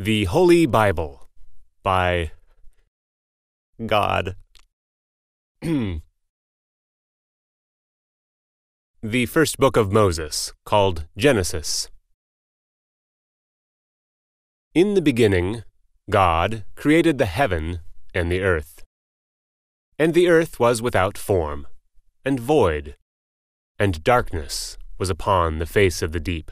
The Holy Bible by God. The first book of Moses, called Genesis. In the beginning, God created the heaven and the earth. And the earth was without form, and void, and darkness was upon the face of the deep.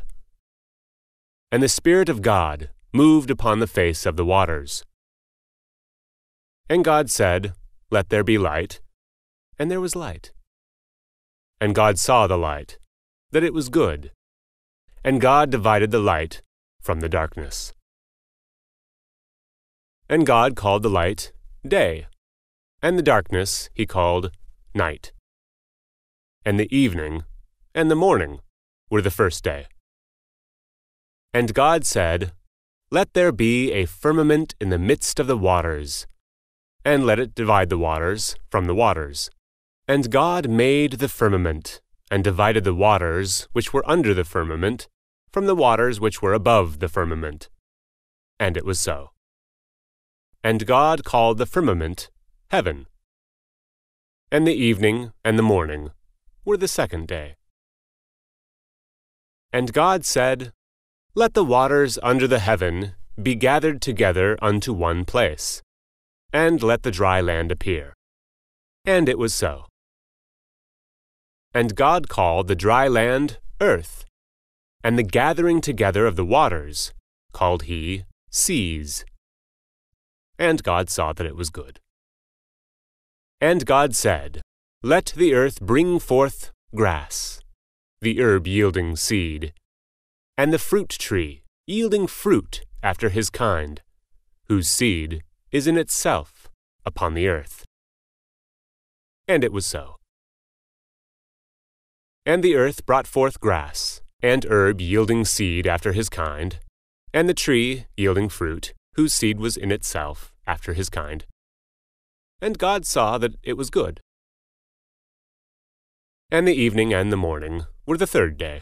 And the Spirit of God moved upon the face of the waters. And God said, "Let there be light," and there was light. And God saw the light, that it was good. And God divided the light from the darkness. And God called the light day, and the darkness he called night. And the evening and the morning were the first day. And God said, "Let there be a firmament in the midst of the waters, and let it divide the waters from the waters." And God made the firmament, and divided the waters which were under the firmament from the waters which were above the firmament. And it was so. And God called the firmament heaven. And the evening and the morning were the second day. And God said, "Let the waters under the heaven be gathered together unto one place, and let the dry land appear." And it was so. And God called the dry land earth, and the gathering together of the waters called he seas. And God saw that it was good. And God said, "Let the earth bring forth grass, the herb yielding seed, and the fruit tree yielding fruit after his kind, whose seed is in itself upon the earth." And it was so. And the earth brought forth grass, and herb yielding seed after his kind, and the tree yielding fruit, whose seed was in itself after his kind. And God saw that it was good. And the evening and the morning were the third day.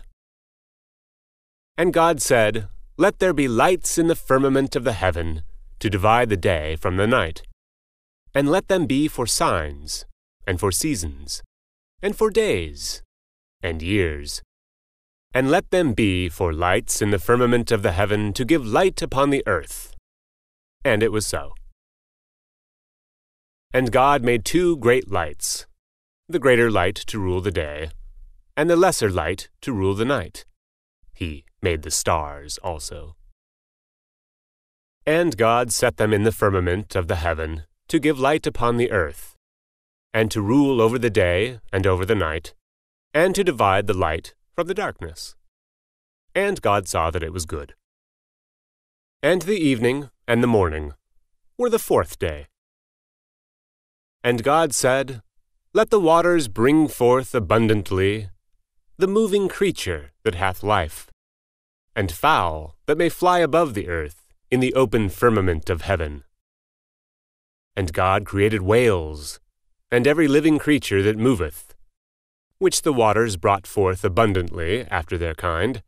And God said, "Let there be lights in the firmament of the heaven, to divide the day from the night. And let them be for signs, and for seasons, and for days, and years. And let them be for lights in the firmament of the heaven, to give light upon the earth." And it was so. And God made two great lights, the greater light to rule the day, and the lesser light to rule the night. He made the stars also. And God set them in the firmament of the heaven, to give light upon the earth, and to rule over the day and over the night, and to divide the light from the darkness. And God saw that it was good. And the evening and the morning were the fourth day. And God said, "Let the waters bring forth abundantly the moving creature that hath life, and fowl that may fly above the earth in the open firmament of heaven." And God created whales, and every living creature that moveth, which the waters brought forth abundantly after their kind,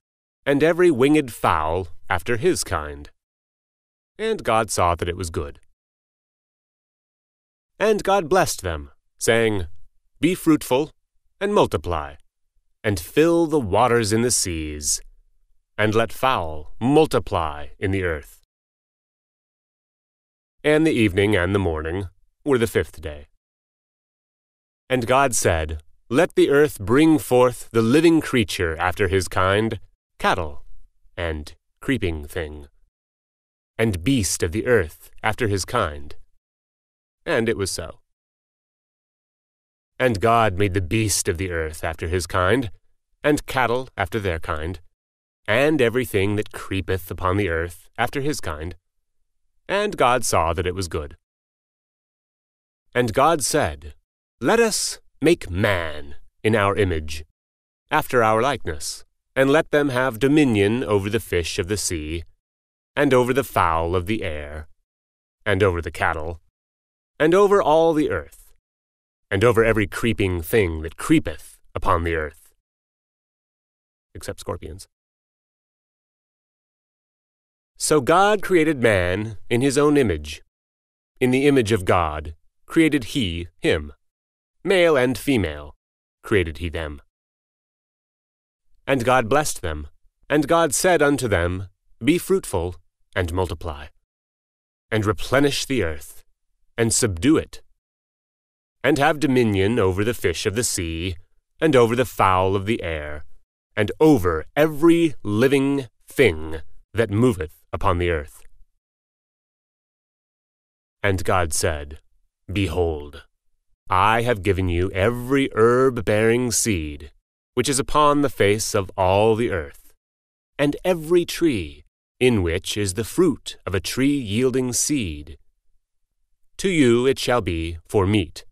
and every winged fowl after his kind. And God saw that it was good. And God blessed them, saying, "Be fruitful, and multiply, and fill the waters in the seas, and let fowl multiply in the earth." And the evening and the morning were the fifth day. And God said, "Let the earth bring forth the living creature after his kind, cattle, and creeping thing, and beast of the earth after his kind." And it was so. And God made the beast of the earth after his kind, and cattle after their kind, and everything that creepeth upon the earth after his kind. And God saw that it was good. And God said, "Let us make man in our image, after our likeness, and let them have dominion over the fish of the sea, and over the fowl of the air, and over the cattle, and over all the earth, and over every creeping thing that creepeth upon the earth." Except scorpions. So God created man in his own image. In the image of God created he him. Male and female created he them. And God blessed them, and God said unto them, Be fruitful, and multiply, and replenish the earth, and subdue it, and have dominion over the fish of the sea, and over the fowl of the air, and over every living thing that moveth upon the earth. And God said, Behold, I have given you every herb-bearing seed, which is upon the face of all the earth, and every tree, in which is the fruit of a tree yielding seed. To you it shall be for meat.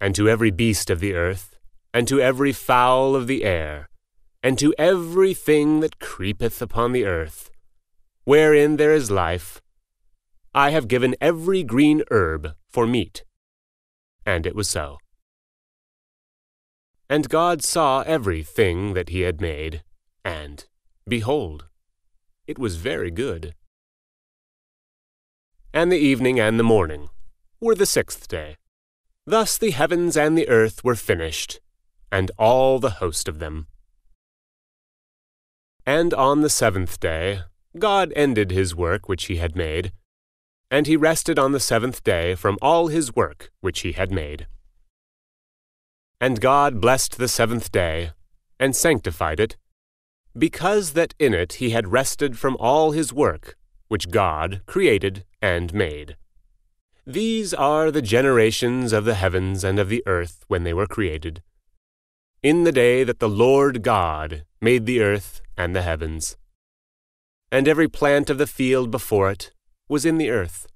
And to every beast of the earth, and to every fowl of the air, and to every thing that creepeth upon the earth, wherein there is life, I have given every green herb for meat. And it was so. And God saw every thing that he had made, and, behold, it was very good. And the evening and the morning were the sixth day. Thus the heavens and the earth were finished, and all the host of them. And on the seventh day God ended his work which he had made, and he rested on the seventh day from all his work which he had made. And God blessed the seventh day, and sanctified it, because that in it he had rested from all his work which God created and made. These are the generations of the heavens and of the earth when they were created, in the day that the Lord God made the earth and the heavens. And every plant of the field before it was in the earth,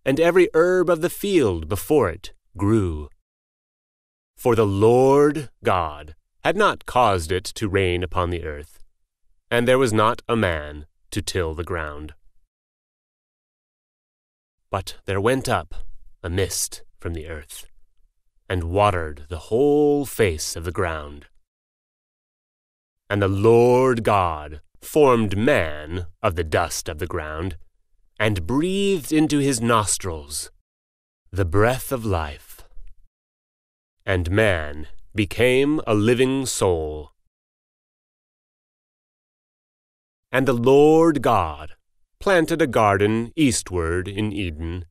and every herb of the field before it grew. For the Lord God had not caused it to rain upon the earth, and there was not a man to till the ground. But there went up a mist from the earth, and watered the whole face of the ground. And the Lord God formed man of the dust of the ground, and breathed into his nostrils the breath of life. And man became a living soul. And the Lord God planted a garden eastward in Eden,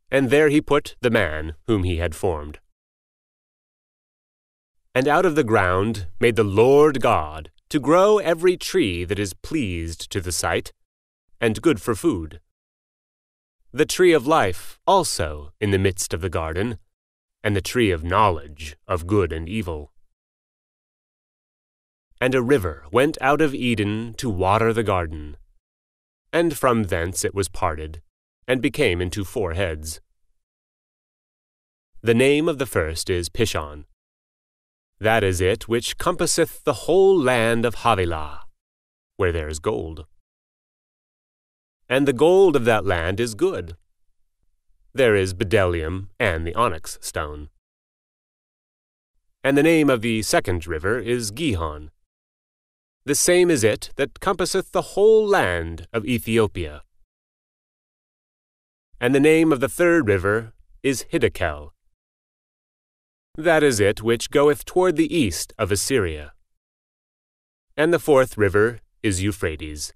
and there he put the man whom he had formed. And out of the ground made the Lord God to grow every tree that is pleased to the sight, and good for food. The tree of life also in the midst of the garden, and the tree of knowledge of good and evil. And a river went out of Eden to water the garden, and from thence it was parted, and became into 4 heads. The name of the first is Pishon. That is it which compasseth the whole land of Havilah, where there is gold. And the gold of that land is good. There is bdellium and the onyx stone. And the name of the second river is Gihon. The same is it that compasseth the whole land of Ethiopia. And the name of the third river is Hiddekel. That is it which goeth toward the east of Assyria. And the fourth river is Euphrates.